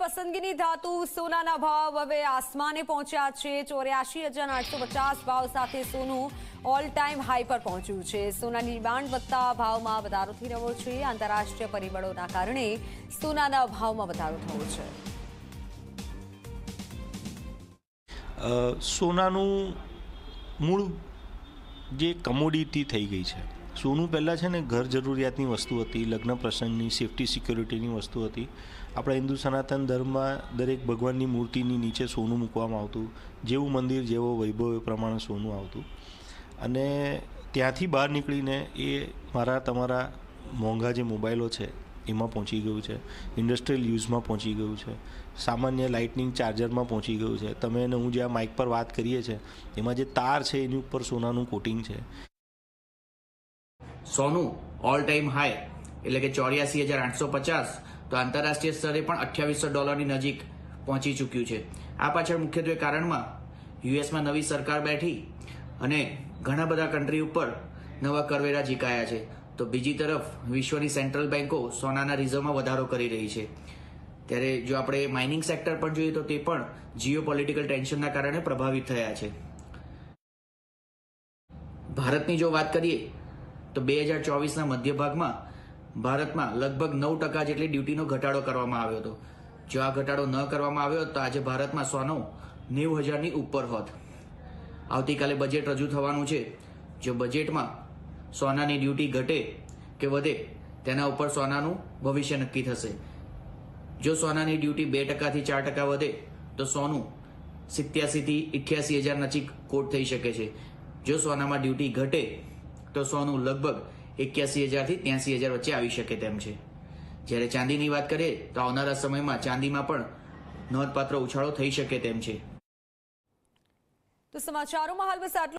પસંદગીની ધાતુ સોનાના ભાવ હવે આસમાને પહોંચ્યા છે। 84,850 ભાવ સાથે સોનું ઓલ ટાઈમ હાઈ પર પહોંચ્યું છે। સોનાની ડિમાન્ડ વધતા ભાવમાં વધારો થઈ રહ્યો છે। આંતરરાષ્ટ્રીય પરિબળોના કારણે સોનાના ભાવમાં વધારો થયો છે। સોનાનું મૂળ જે કમોડિટી થઈ ગઈ છે। સોનું પહેલાં છે ને ઘર જરૂરિયાતની વસ્તુ હતી, લગ્ન પ્રસંગની, સેફ્ટી સિક્યોરિટીની વસ્તુ હતી। આપણા હિન્દુ સનાતન ધર્મમાં દરેક ભગવાનની મૂર્તિની નીચે સોનું મૂકવામાં આવતું। જેવું મંદિર જેવો વૈભવ એ પ્રમાણે સોનું આવતું। અને ત્યાંથી બહાર નીકળીને એ મારા તમારા મોંઘા જે મોબાઈલો છે એમાં પહોંચી ગયું છે, ઇન્ડસ્ટ્રીયલ યુઝમાં પહોંચી ગયું છે, સામાન્ય લાઇટનિંગ ચાર્જરમાં પહોંચી ગયું છે। તમે અને હું જે આ માઇક પર વાત કરીએ છીએ એમાં જે તાર છે એની ઉપર સોનાનું કોટિંગ છે। સોનું ઓલ ટાઈમ હાઈ એટલે કે 84,850 તો આંતરરાષ્ટ્રીય સ્તરે પણ $2800 નજીક પહોંચી ચૂક્યું છે। આ પાછળ મુખ્યત્વે કારણમાં યુએસમાં નવી સરકાર બેઠી અને ઘણા બધા કન્ટ્રી ઉપર નવા કરવેરા ઝીકાયા છે। તો બીજી તરફ વિશ્વની સેન્ટ્રલ બેન્કો સોનાના રિઝર્વમાં વધારો કરી રહી છે। ત્યારે જો આપણે માઇનિંગ સેક્ટર પણ જોઈએ તો તે પણ જીઓ પોલિટિકલ ટેન્શનના કારણે પ્રભાવિત થયા છે। ભારતની જો વાત કરીએ તો 2024ના મધ્ય ભાગમાં ભારતમાં લગભગ 9% જેટલી ડ્યુટીનો ઘટાડો કરવામાં આવ્યો હતો। જો આ ઘટાડો ન કરવામાં આવ્યો તો આજે ભારતમાં સોનું 90,000ની ઉપર હોત। આવતીકાલે બજેટ રજૂ થવાનું છે। જો બજેટમાં સોનાની ડ્યુટી ઘટે કે વધે તેના ઉપર સોનાનું ભવિષ્ય નક્કી થશે। જો સોનાની ડ્યુટી 2%થી 4% વધે તો સોનું 87,000થી 88,000 નજીક કોટ થઈ શકે છે। જો સોનામાં ડ્યુટી ઘટે તો સોનું લગભગ 81,000થી 83,000 વચ્ચે આવી શકે તેમ છે। જ્યારે ચાંદીની વાત કરીએ તો આવનારા સમયમાં ચાંદીમાં પણ નોંધપાત્ર ઉછાળો થઈ શકે તેમ છે। તો સમાચારોમાં હાલ બસ આટલું।